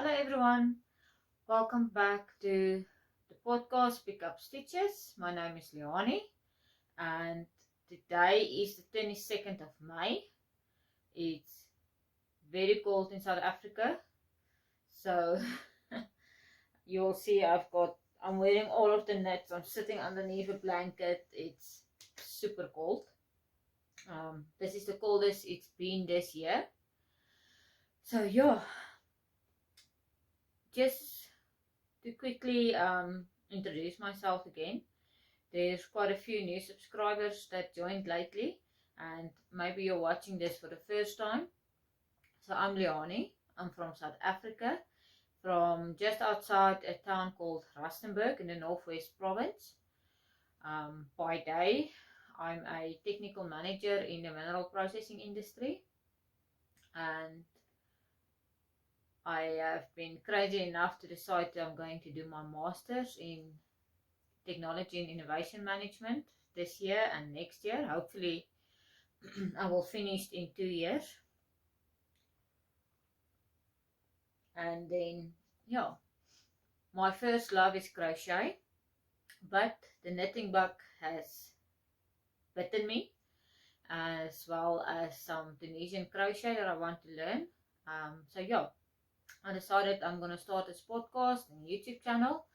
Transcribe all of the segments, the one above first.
Hello everyone, welcome back to the podcast Pick Up Stitches. My name is Yarnie and today is the 22nd of May. It's very cold in South Africa, so you'll see I'm wearing all of the knits. I'm sitting underneath a blanket. It's super cold. This is the coldest it's been this year. So yeah, just to quickly introduce myself again. There's quite a few new subscribers that joined lately, and maybe you're watching this for the first time. So I'm Yarnie. I'm from South Africa, from just outside a town called Rustenburg in the Northwest Province. By day, I'm a technical manager in the mineral processing industry, and I have been crazy enough to decide that I'm going to do my master's in technology and innovation management this year and next year. Hopefully I will finish in 2 years. And then, yeah, my first love is crochet, but the knitting bug has bitten me, as well as some Tunisian crochet that I want to learn. So yeah, I decided I'm going to start this podcast and YouTube channel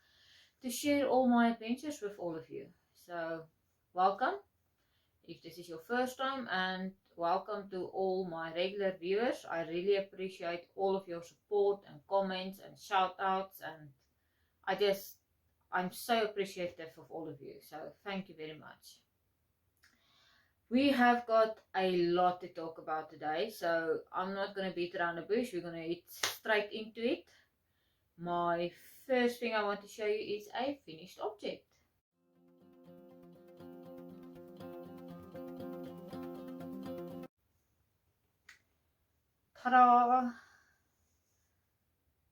to share all my adventures with all of you. So welcome if this is your first time, and welcome to all my regular viewers. I really appreciate all of your support and comments and shout outs, and I'm so appreciative of all of you. So thank you very much. We have got a lot to talk about today, so I'm not going to beat around the bush. We're going to hit straight into it. My first thing I want to show you is a finished object. Ta-da!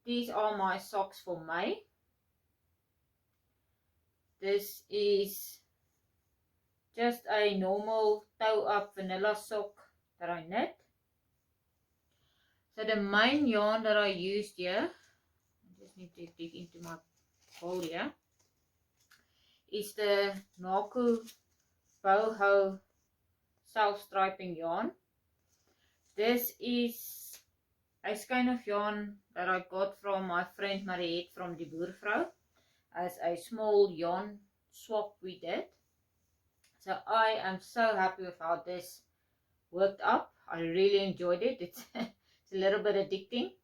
These are my socks for May. This is just a normal toe-up vanilla sock that I knit. So the main yarn that I used here, I just need to dig into my bowl here, is the Boervrou self-striping yarn. This is a skein of yarn that I got from my friend Mariette from Die Boervrou as a small yarn swap we did. So I am so happy with how this worked up. I really enjoyed it. It's a little bit addicting.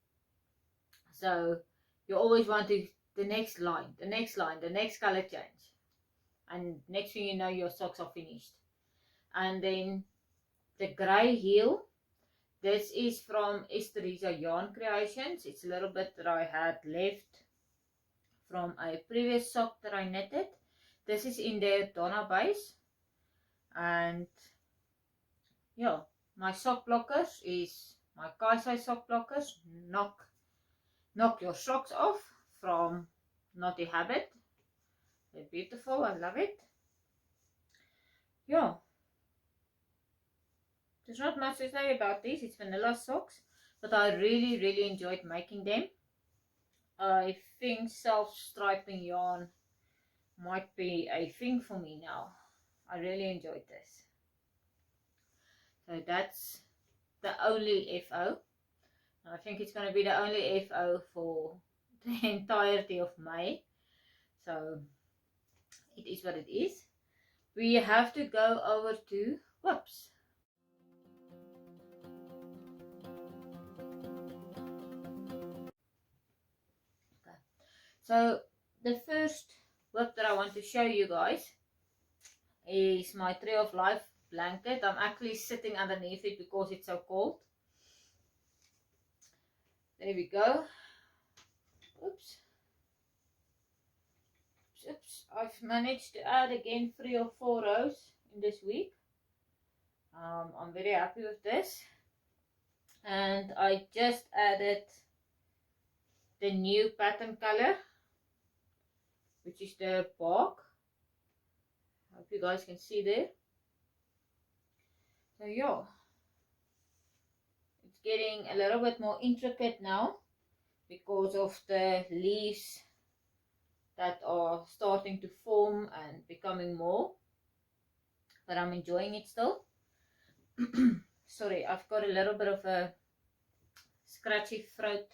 So you always want to the next line, the next color change. And next thing you know, your socks are finished. And then the grey heel. This is from Esteresa Yarn Creations. It's a little bit that I had left from a previous sock that I knitted. This is in their Donna base. And yeah, my sock blockers is my cozies sock blockers. Knock your socks off from Knotty Habit. They're beautiful. I love it. Yeah. There's not much to say about these. It's vanilla socks, but I really enjoyed making them. I think self-striping yarn might be a thing for me now. I really enjoyed this. So that's the only FO. I think it's going to be the only FO for the entirety of May. So it is what it is. We have to go over to whoops. Okay. So the first whip that I want to show you guys is my Tree of Life blanket. I'm actually sitting underneath it because it's so cold. There we go. Oops. I've managed to add again 3 or 4 rows in this week. I'm very happy with this. And I just added the new pattern color, which is the bark. I hope you guys can see there. So yeah, it's getting a little bit more intricate now because of the leaves that are starting to form and becoming more, but I'm enjoying it still. Sorry, I've got a little bit of a scratchy throat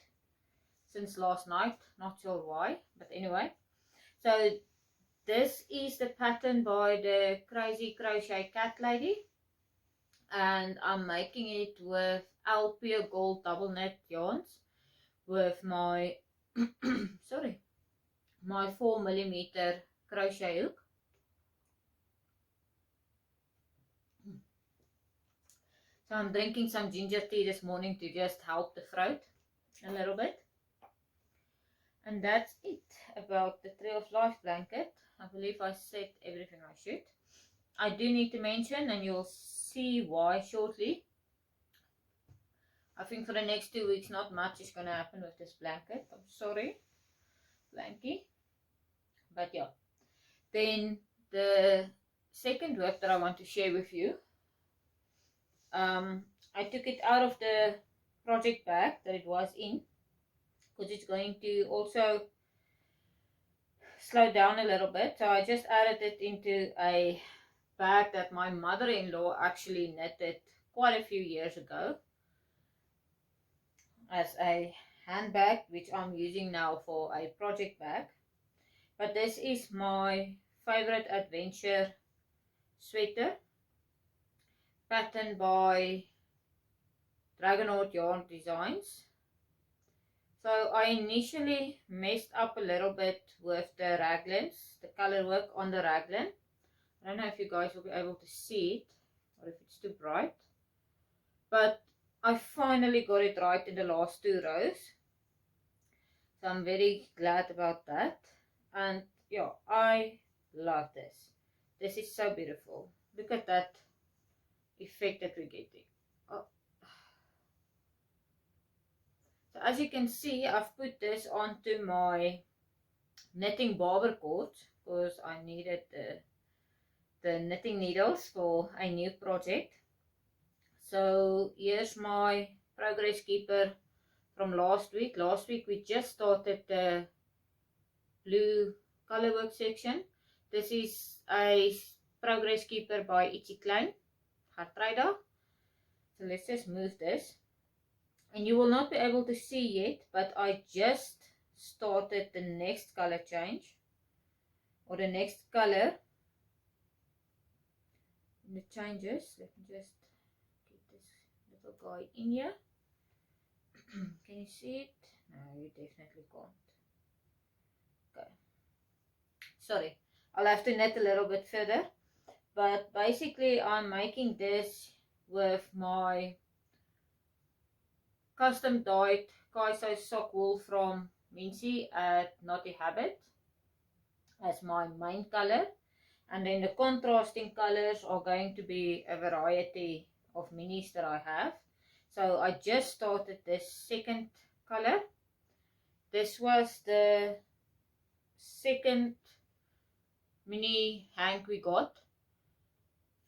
since last night, not sure why, but anyway. So this is the pattern by the Crazy Crochet Cat Lady, and I'm making it with Pure Gold double knit yarns with my sorry, my 4mm crochet hook. So I'm drinking some ginger tea this morning to just help the throat a little bit. And that's it about the Tree of Life blanket. I believe I said everything I should. I do need to mention, and you'll see why shortly. I think for the next 2 weeks not much is going to happen with this blanket. I'm sorry, blankie. But yeah. Then the second work that I want to share with you. I took it out of the project bag that it was in, because it's going to also slow down a little bit. So I just added it into a bag that my mother-in-law actually knitted quite a few years ago as a handbag, which I'm using now for a project bag. But this is my favorite adventure sweater, patterned by Dragonheart Yarn Designs. So I initially messed up a little bit with the raglans, the color work on the raglan. I don't know if you guys will be able to see it or if it's too bright, but I finally got it right in the last 2 rows. So I'm very glad about that. And yeah, I love this. This is so beautiful. Look at that effect that we're getting. Oh. So as you can see, I've put this onto my knitting barber cord because I needed the knitting needles for a new project. So here's my progress keeper from last week. Last week we just started the blue colorwork section. This is a progress keeper by Ietsie Klein, Gertruida. So let's just move this. And you will not be able to see yet, but I just started the next color change, or the next color in the changes. Let me just get this little guy in here. Can you see it? No, you definitely can't. Okay. Sorry, I'll have to knit a little bit further. But basically I'm making this with my custom dyed Kaiso sock wool from Miensie at Knotty Habit as my main color, and then the contrasting colors are going to be a variety of minis that I have. So I just started this second color. This was the second mini hank we got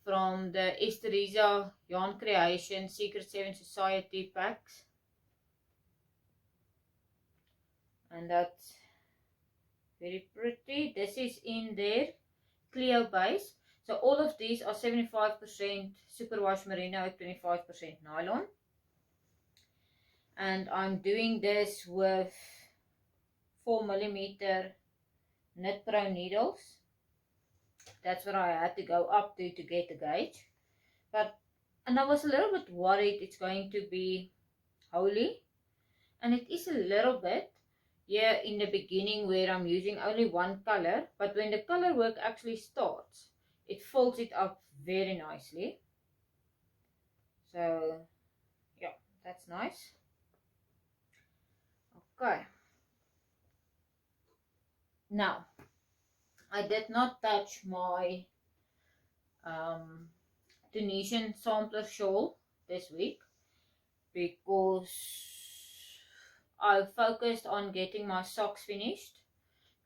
from the Esteresa Yarn Creation Secret 7 Society packs. And that's very pretty. This is in their Clio base. So all of these are 75% superwash merino, 25% nylon. And I'm doing this with 4mm Knit Pro needles. That's what I had to go up to get the gauge. And I was a little bit worried it's going to be holey. And it is a little bit here in the beginning where I'm using only one color, but when the color work actually starts, it folds it up very nicely. So yeah, that's nice. Okay, now I did not touch my Tunisian sampler shawl this week because I focused on getting my socks finished,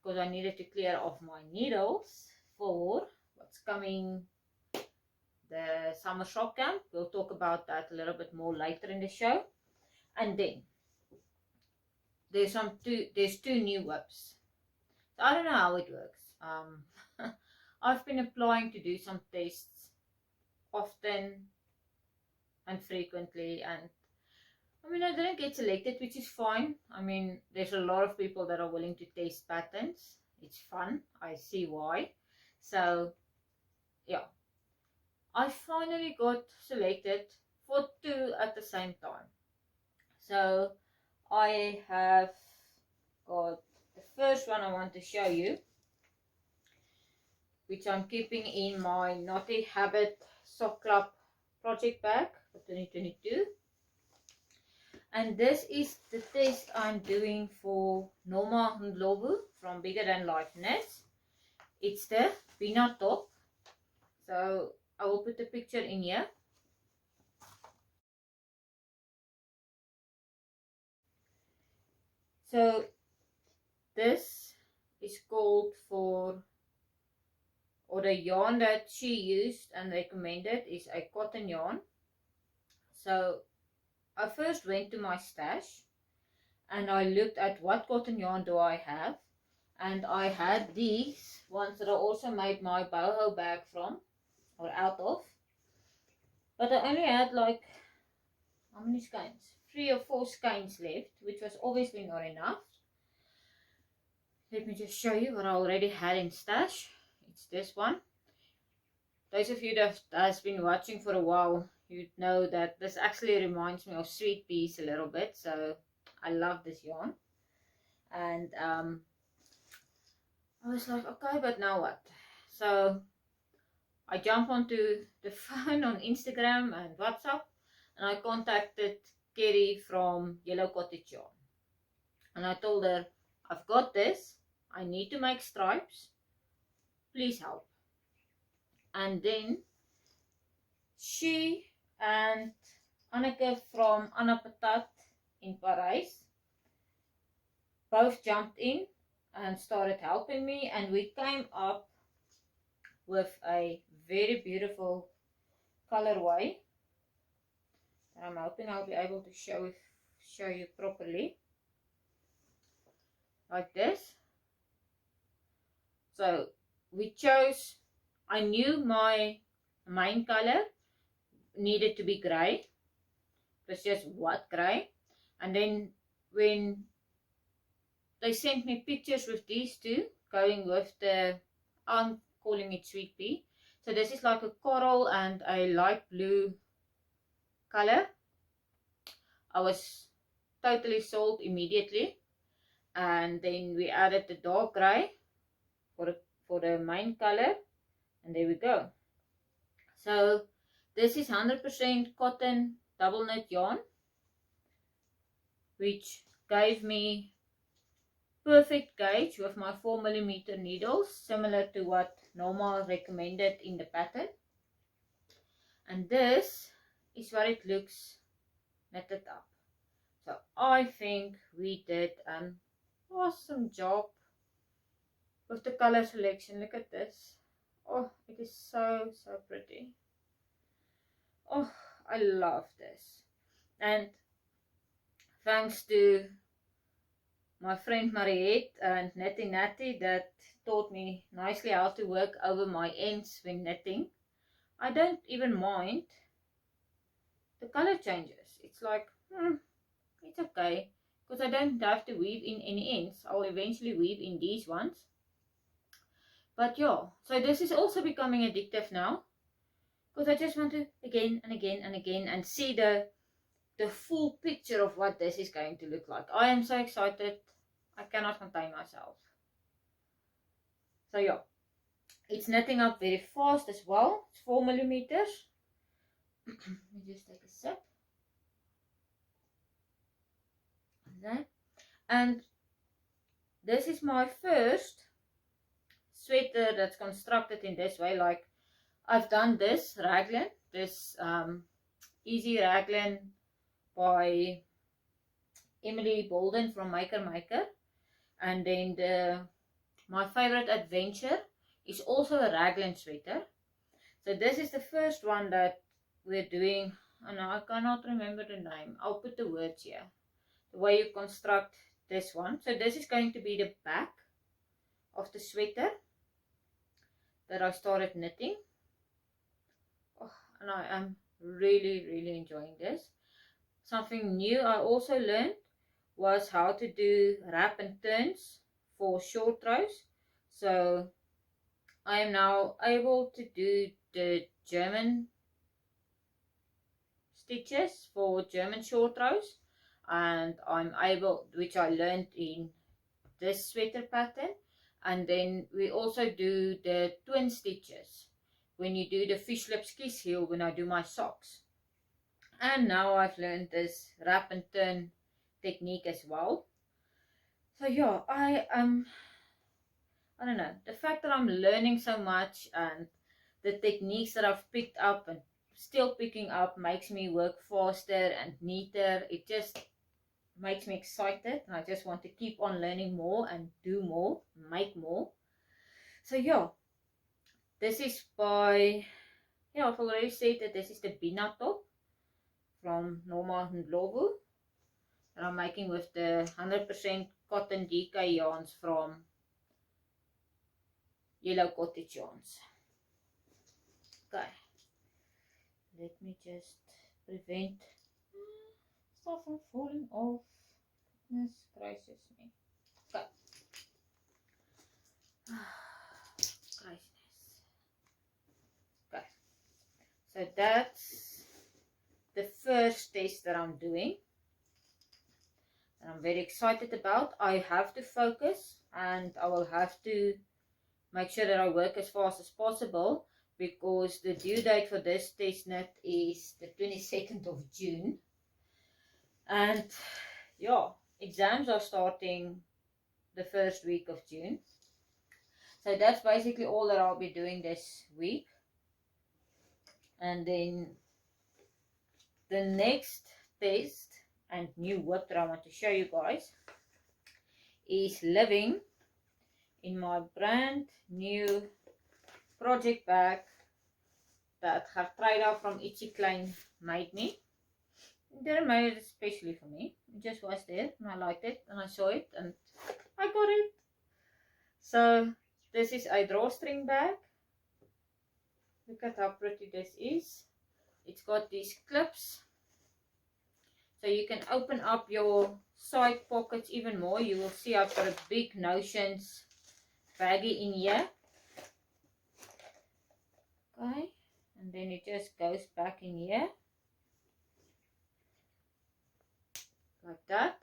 because I needed to clear off my needles for what's coming, the summer shop camp. We'll talk about that a little bit more later in the show. And then there's two new whips. So I don't know how it works. I've been applying to do some tests often and frequently, and I mean, I didn't get selected, which is fine. I mean, there's a lot of people that are willing to test patterns. It's fun. I see why. So, yeah. I finally got selected for 2 at the same time. So, I have got the first one I want to show you, which I'm keeping in my Knotty Habit Sock Club project bag for 2022. And this is the test I'm doing for Noma Ndlovu from Bigger Than Life Knits. It's the peanut top. So I will put the picture in here. So this is called for, or the yarn that she used and recommended is a cotton yarn. So I first went to my stash and I looked at what cotton yarn do I have, and I had these ones that I also made my boho bag from, or out of, but I only had like, how many skeins? 3 or 4 skeins left, which was obviously not enough. Let me just show you what I already had in stash. It's this one. Those of you that has been watching for a while, you'd know that this actually reminds me of sweet peas a little bit, so I love this yarn. And I was like, okay, but now what? So I jumped onto the phone on Instagram and WhatsApp, and I contacted Keri from Yellow Cottage Yarn, and I told her, I've got this, I need to make stripes, please help. And then she and Anneke from Patat in Paris both jumped in and started helping me, and we came up with a very beautiful colorway. I'm hoping I'll be able to show you properly, like this. So we chose, I knew my main color needed to be grey. It was just what grey. And then when they sent me pictures with these two, going with the, I'm calling it sweet pea. So this is like a coral and a light blue color. I was totally sold immediately. And then we added the dark grey for the main color, and there we go. So this is 100% cotton double knit yarn, which gave me perfect gauge with my 4mm needles, similar to what Noma recommended in the pattern. And this is what it looks knitted up. So I think we did an awesome job with the color selection. Look at this. Oh, it is so pretty. Oh, I love this. And thanks to my friend Mariette and Natty that taught me nicely how to work over my ends when knitting, I don't even mind the color changes. It's like, it's okay, because I don't have to weave in any ends. I'll eventually weave in these ones. But yeah, so this is also becoming addictive now, because I just want to again and again and again and see the full picture of what this is going to look like. I am so excited, I cannot contain myself. So yeah, it's knitting up very fast as well. It's 4mm. Let me just take a sip. Like that. And this is my first sweater that's constructed in this way. Like, I've done this raglan, this easy raglan by Emily Bolden from Maker, and then my favorite adventure is also a raglan sweater. So this is the first one that we're doing, and I cannot remember the name. I'll put the words here. The way you construct this one. So this is going to be the back of the sweater that I started knitting. Oh, and I am really enjoying this. Something new I also learned was how to do wrap and turns for short rows. So I am now able to do the German stitches for German short rows, and I'm able, which I learned in this sweater pattern. And then we also do the twin stitches when you do the fish lips kiss heel when I do my socks. And now I've learned this wrap and turn technique as well. So yeah, I don't know, the fact that I'm learning so much and the techniques that I've picked up and still picking up makes me work faster and neater. It just makes me excited, and I just want to keep on learning more and do more, make more. So yeah, this is by, yeah, I've already said that this is the Bina top from Noma and Ndlovu that I'm making with the 100% cotton DK yarns from Yellow Cottage yarns. Okay, let me just prevent stuff from falling off. Goodness gracious me. Okay. Craziness. Okay, so that's the first test that I'm doing, and I'm very excited about. I have to focus, and I will have to make sure that I work as fast as possible, because the due date for this test knit is the 22nd of June. And yeah, exams are starting the first week of June. So that's basically all that I'll be doing this week. And then the next test and new whip that I want to show you guys is living in my brand new project bag that Gertruida from Ietsie Klein made me. They didn't make it especially for me. It just was there and I liked it and I saw it and I got it. So this is a drawstring bag. Look at how pretty this is. It's got these clips, so you can open up your side pockets even more. You will see I've got a big Notions baggie in here. Okay, and then it just goes back in here like that,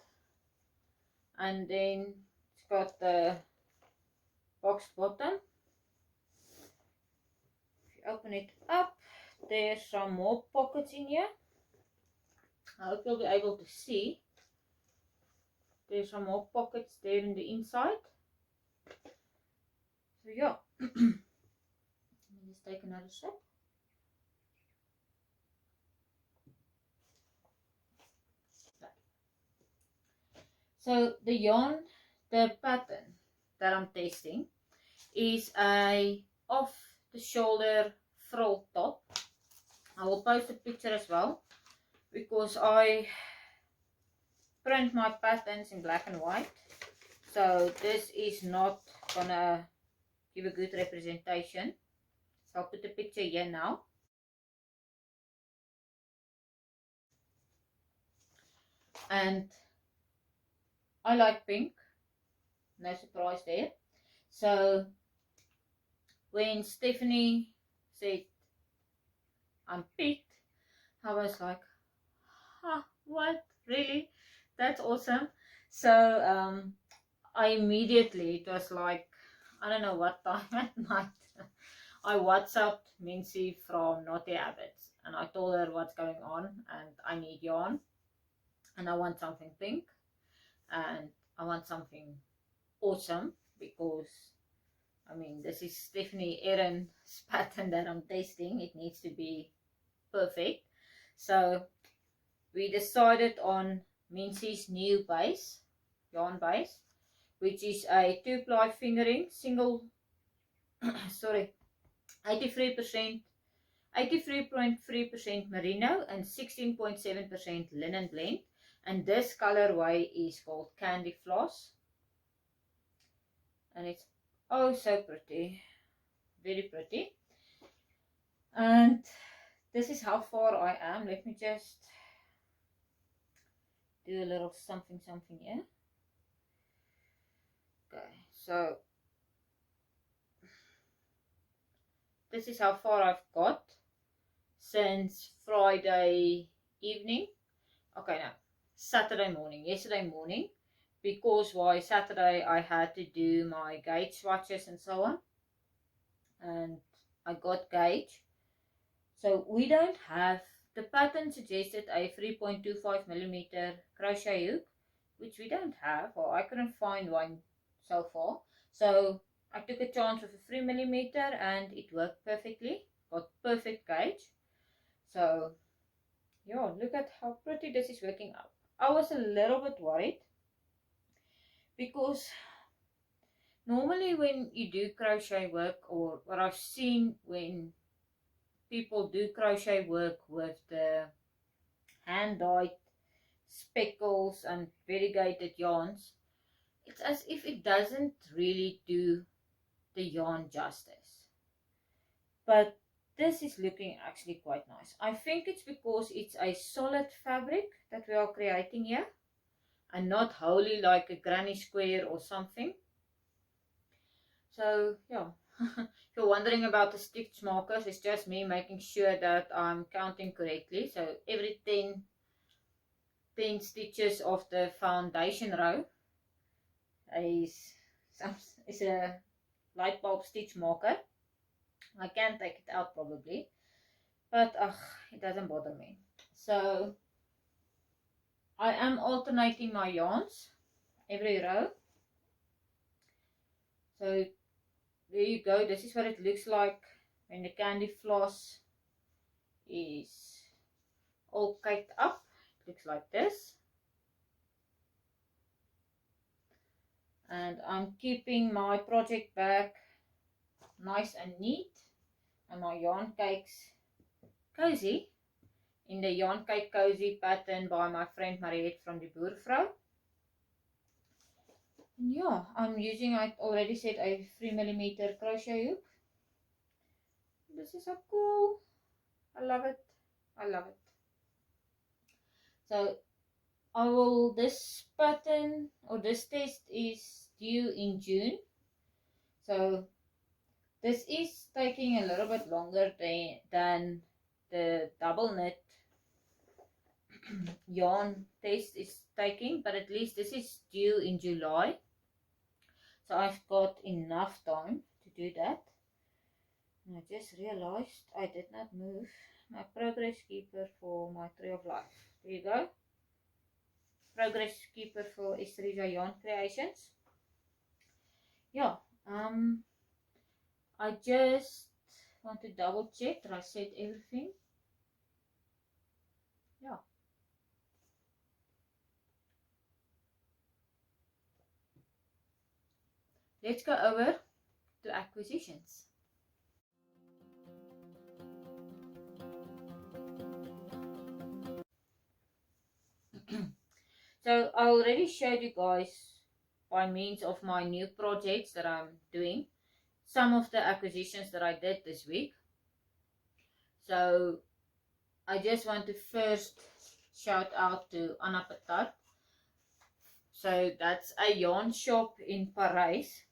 and then it's got the box bottom. If you open it up, there's some more pockets in here. I hope you'll be able to see. There's some more pockets there in the inside. So yeah, let me just take another sip. So the yarn, the pattern that I'm testing is a off the shoulder frill top. I will post a picture as well, because I print my patterns in black and white, so this is not gonna give a good representation. So I'll put the picture here now. And I like pink, no surprise there. So when Stephanie said I'm picked, I was like, huh, what, really? That's awesome. So I immediately, it was like, I don't know what time at night, I WhatsApped Miensie from Knotty Habit and I told her what's going on and I need yarn and I want something pink and I want something awesome, because I mean, this is Stephanie Erin's pattern that I'm testing. It needs to be perfect. So we decided on Miensie's new base, yarn base, which is a 2-ply fingering, single, sorry, 83.3% merino and 16.7% linen blend. And this colorway is called Candy Floss. And it's oh so pretty. Very pretty. And this is how far I am. Let me just do a little something here. Okay, so this is how far I've got since Friday evening. Okay, no, Saturday morning, yesterday morning. Because why Saturday I had to do my gauge swatches and so on. And I got gauge. So we don't have, the pattern suggested a 3.25mm crochet hook, which we don't have, or I couldn't find one so far. So I took a chance with a 3mm and it worked perfectly. Got perfect gauge. So yeah, look at how pretty this is working out. I was a little bit worried because normally when you do crochet work, or what I've seen when people do crochet work with the hand-dyed speckles and variegated yarns, it's as if it doesn't really do the yarn justice. But this is looking actually quite nice. I think it's because it's a solid fabric that we are creating here, and not wholly like a granny square or something. So yeah, if you're wondering about the stitch markers, it's just me making sure that I'm counting correctly. So every 10 stitches of the foundation row is a light bulb stitch marker. I can take it out probably, but it doesn't bother me. So I am alternating my yarns every row. So there you go. This is what it looks like when the candy floss is all caked up. It looks like this. And I'm keeping my project bag nice and neat, and my yarn cakes cozy in the yarn cake cozy pattern by my friend Mariette from Die Boervrou. And yeah, I'm using, I already said, a 3mm crochet hook. This is so cool. I love it. I love it. So this pattern, or this test, is due in June. So this is taking a little bit longer than the double knit yarn test is taking, but at least this is due in July. So I've got enough time to do that. And I just realized I did not move my progress keeper for my Tree of Life. There you go. Progress keeper for Esteresa Yarn Creations. Yeah, I just want to double check that I said everything. Yeah. Let's go over to acquisitions. So I already showed you guys, by means of my new projects that I'm doing, some of the acquisitions that I did this week. So I just want to first shout out to Patat. So that's a yarn shop in Paris,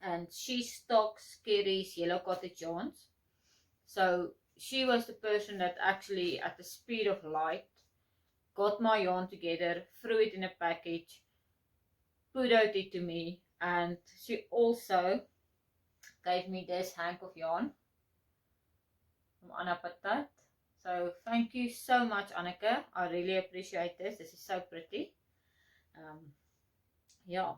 and she stocks Keri's yellow cottage yarns. So she was the person that actually, at the speed of light, got my yarn together, threw it in a package, put it to me, and she also gave me this hank of yarn from Patat. So thank you so much, Anneke. I really appreciate this. This is so pretty. Yeah,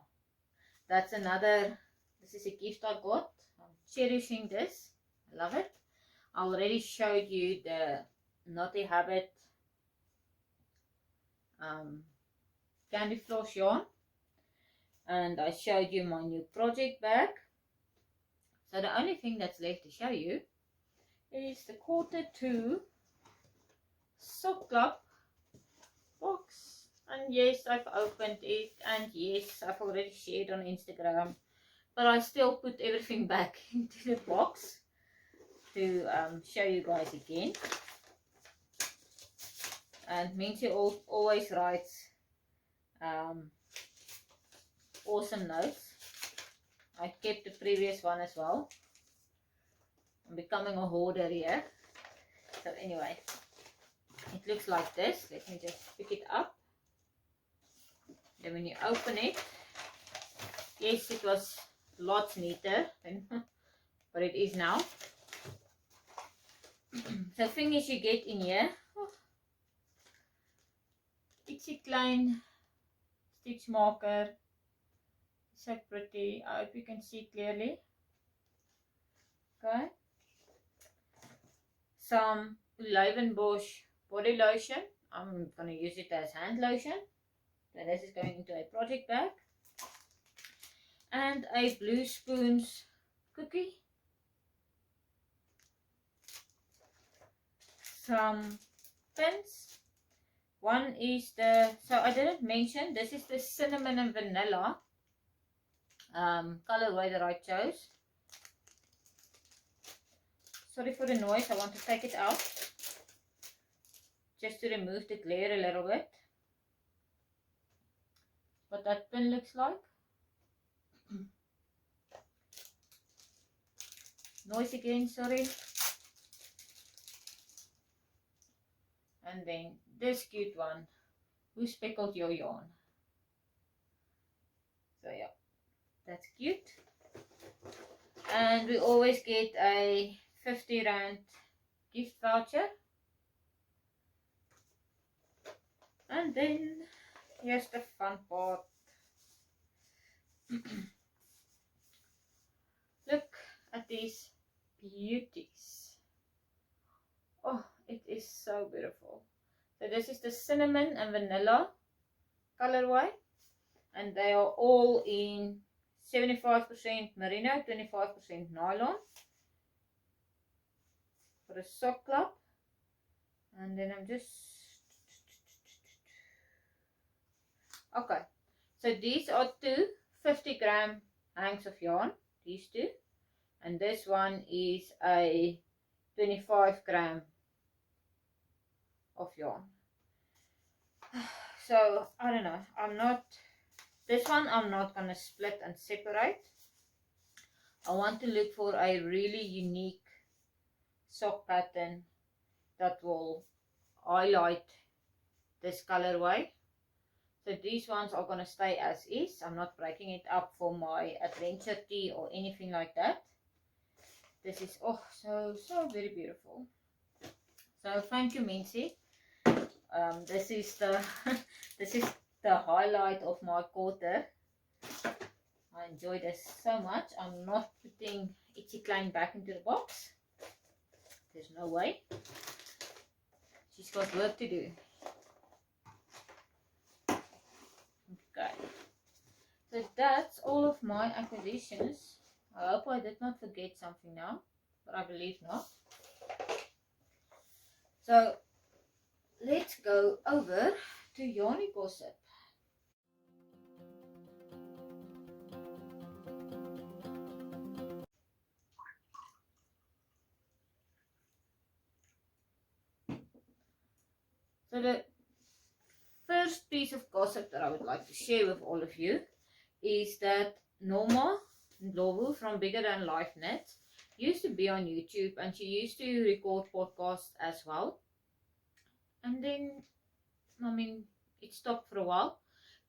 that's another, this is a gift I got. I'm cherishing this. I love it. I already showed you the Knotty Habit candy floss yarn, and I showed you my new project bag. So the only thing that's left to show you is the Q2 sock club box. And yes, I've opened it, and yes, I've already shared on Instagram, but I still put everything back into the box to show you guys again. And Miensie always writes awesome notes. I kept the previous one as well. I'm becoming a hoarder here. So anyway, it looks like this. Let me just pick it up. Then when you open it, yes, it was lots neater than but it is now. So things you get in here. Ietsie Klein stitch marker. So pretty. I hope you can see clearly. Okay. Some Leeuwenbush body lotion. I'm going to use it as hand lotion. So this is going into a project bag. And a Blue Spoons cookie. Some pins. One is the, so I didn't mention, this is the cinnamon and vanilla colorway that I chose. Sorry for the noise, I want to take it out just to remove the glare a little bit. What that pin looks like. Noise again, sorry. And then this cute one. Who speckled your yarn? So yeah, that's cute. And we always get a 50 Rand gift voucher. And then here's the fun part. Look at these beauties. Oh, it is so beautiful. So this is the cinnamon and vanilla colorway, and they are all in 75% merino, 25% nylon for the sock club. And then I'm just okay. So these are two 50-gram hanks of yarn, these two, and this one is a 25-gram of yarn. So I don't know, this one I'm not gonna split and separate. I want to look for a really unique sock pattern that will highlight this colorway. So these ones are gonna stay as is. I'm not breaking it up for my adventure tea or anything like that. This is so very beautiful. So thank you, Miensie. This is the this is the highlight of my quarter. I enjoy this so much. I'm not putting Ietsie Klein back into the box. There's no way. She's got work to do. Okay. So that's all of my acquisitions. I hope I did not forget something now, but I believe not. So let's go over to Yarnie Gossip. So the first piece of gossip that I would like to share with all of you is that Noma, Ndlovu from Bigger Than Life Knit, used to be on YouTube, and she used to record podcasts as well. And then, it stopped for a while,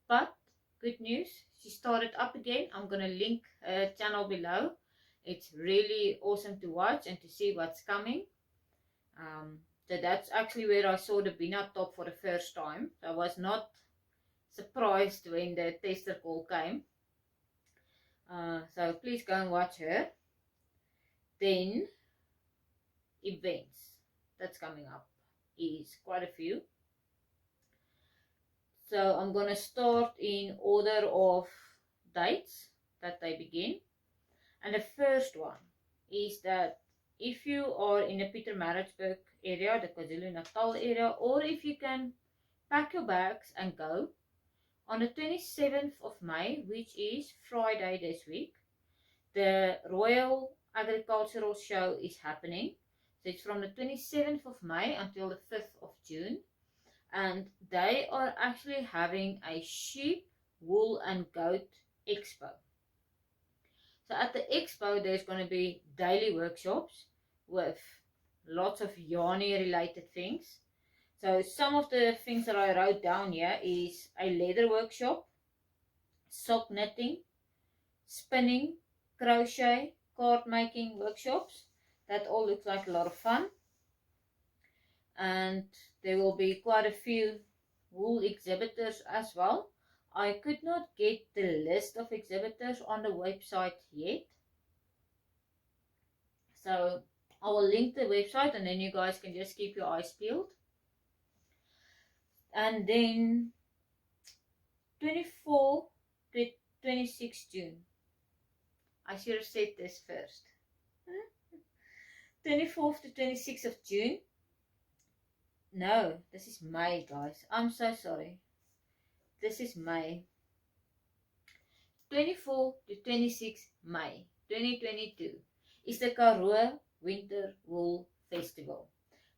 but good news, she started up again. I'm going to link her channel below. It's really awesome to watch and to see what's coming. So that's actually where I saw the Bina top for the first time. So I was not surprised when the tester call came. So please go and watch her. Then, events that's coming up is quite a few. So I'm going to start in order of dates that they begin. And the first one is that if you are in the Pietermaritzburg area, the KwaZulu-Natal area, or if you can pack your bags and go. On the 27th of May, which is Friday this week, the Royal Agricultural Show is happening. So it's from the 27th of May until the 5th of June. And they are actually having a sheep, wool and goat expo. So at the expo, there's going to be daily workshops with lots of Yarnie related things. So some of the things that I wrote down here is a leather workshop, sock knitting, spinning, crochet, card making workshops. That all looks like a lot of fun. And there will be quite a few wool exhibitors as well. I could not get the list of exhibitors on the website yet. So I will link the website and then you guys can just keep your eyes peeled. And then 24 to 26 June. I should have said this first. 24th to 26th of June. No, this is May, guys. I'm so sorry. This is May. 24 to 26 May 2022 is the Karoo Winter Wool Festival.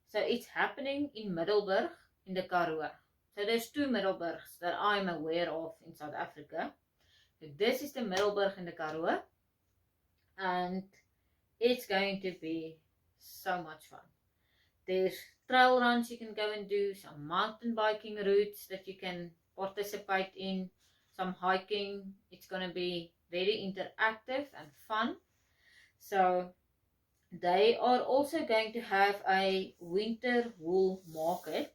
So it's happening in Middelburg in the Karoo. So there's two Middelburgs that I'm aware of in South Africa. So this is the Middelburg in the Karoo. And it's going to be so much fun. There's trail runs you can go and do, some mountain biking routes that you can participate in, some hiking. It's going to be very interactive and fun. So they are also going to have a winter wool market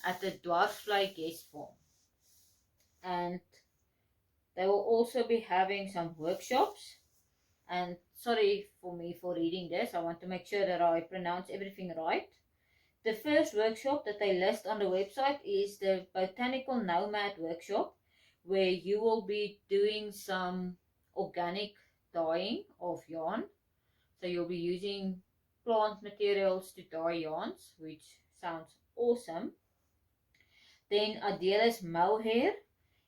at the Dwarsvlei guest farm. And they will also be having some workshops. And sorry for me for reading this. I want to make sure that I pronounce everything right. The first workshop that they list on the website is the Botanical Nomad workshop, where you will be doing some organic dyeing of yarn. So you'll be using plant materials to dye yarns, which sounds awesome. Then Adele's Mohair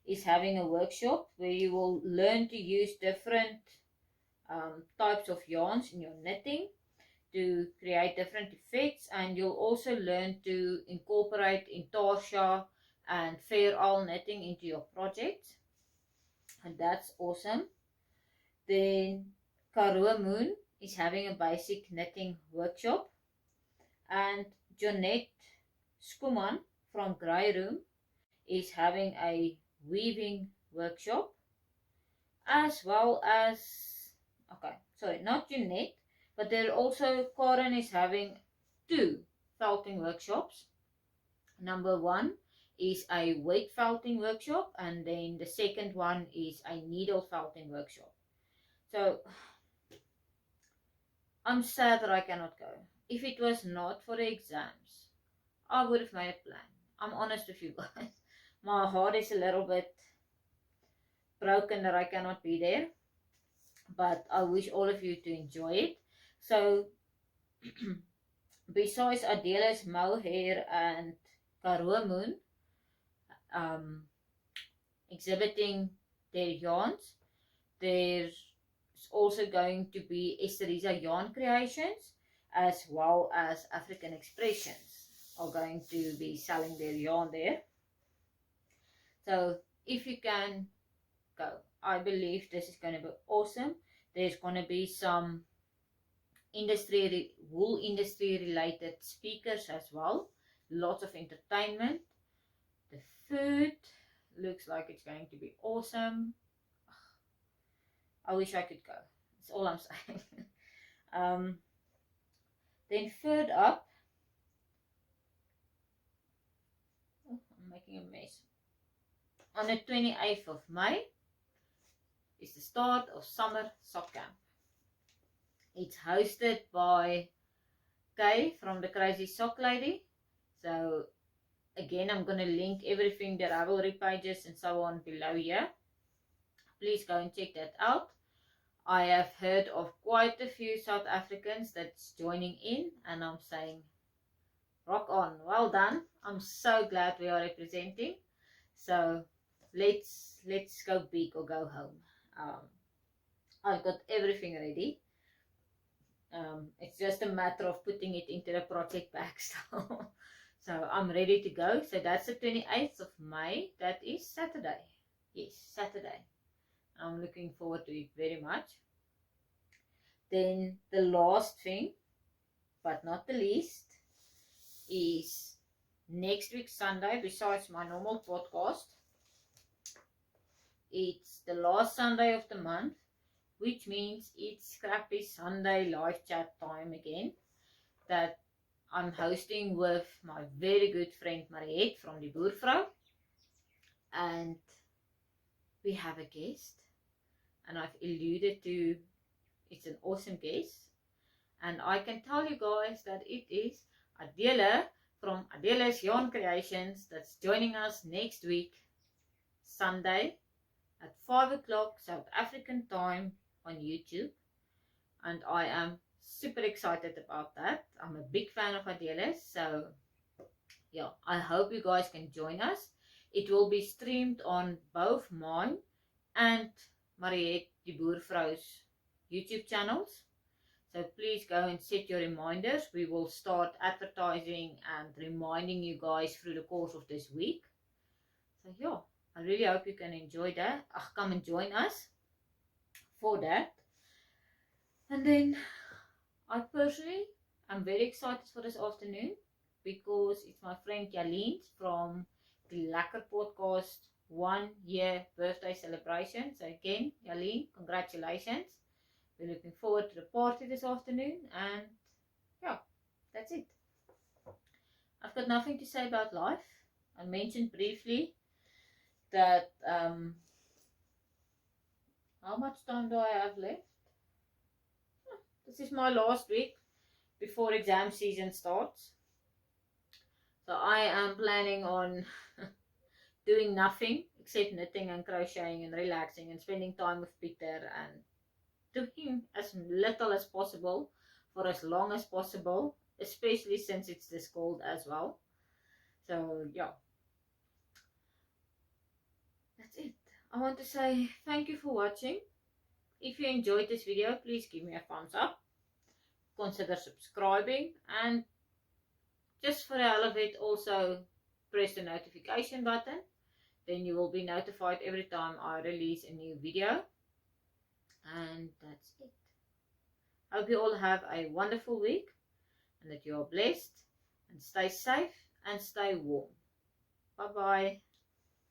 is having a workshop where you will learn to use different types of yarns in your knitting to create different effects, and you'll also learn to incorporate intarsia and fair owl knitting into your project, and that's awesome. Then Karoomoon is having a basic knitting workshop, and Jonette Skuman from Grey Room is having a weaving workshop, as well as not Jeanette, but there also Karen is having two felting workshops. Number one is a weight felting workshop, and then the second one is a needle felting workshop. So I'm sad that I cannot go. If it was not for the exams, I would have made a plan. I'm honest with you guys. My heart is a little bit broken that I cannot be there. But I wish all of you to enjoy it. So, besides Adele's Mohair and Karoomoon exhibiting their yarns, there's also going to be Esteresa yarn creations, as well as African Expressions are going to be selling their yarn there. So, if you can go, I believe this is going to be awesome. There's going to be some wool industry related speakers as well. Lots of entertainment. The food looks like it's going to be awesome. I wish I could go. That's all I'm saying. Then third up, I'm making a mess. On the 28th of May is the start of summer sock camp. It's hosted by Keri from the Crazy Sock Lady. So again, I'm going to link everything, the Ravelry pages and so on below here. Please go and check that out. I have heard of quite a few South Africans that's joining in, and I'm saying rock on. Well done. I'm so glad we are representing. So let's go big or go home. I've got everything ready. It's just a matter of putting it into the project bag still. So I'm ready to go. So that's the 28th of May. That is Saturday. Yes, Saturday. I'm looking forward to it very much. Then the last thing, but not the least, is next week Sunday, besides my normal podcast. It's the last Sunday of the month, which means it's Scrappy Sunday live chat time again, that I'm hosting with my very good friend Mariette from Die Boervrou. And we have a guest, and I've alluded to it's an awesome guest. And I can tell you guys that it is Adele from Adele's Yarn Creations that's joining us next week, Sunday, at 5 o'clock South African time on YouTube. And I am super excited about that. I'm a big fan of Adele, so yeah, I hope you guys can join us. It will be streamed on both mine and Mariette Die Boervrou's YouTube channels. So please go and set your reminders. We will start advertising and reminding you guys through the course of this week. So yeah, I really hope you can enjoy that. Come and join us for that. And then I personally am very excited for this afternoon because it's my friend Jalene from the Lekker Podcast 1 year birthday celebration. So again, Jalene, congratulations. We're looking forward to the party this afternoon, and yeah, that's it. I've got nothing to say about life. I mentioned briefly that how much time do I have left? This is my last week before exam season starts. So I am planning on doing nothing except knitting and crocheting and relaxing and spending time with Peter and doing as little as possible for as long as possible, especially since it's this cold as well. So yeah, that's it. I want to say thank you for watching. If you enjoyed this video, please give me a thumbs up, consider subscribing, and just for the hell of it, also press the notification button. Then you will be notified every time I release a new video. And that's it. Hope you all have a wonderful week and that you are blessed, and stay safe and stay warm. Bye bye.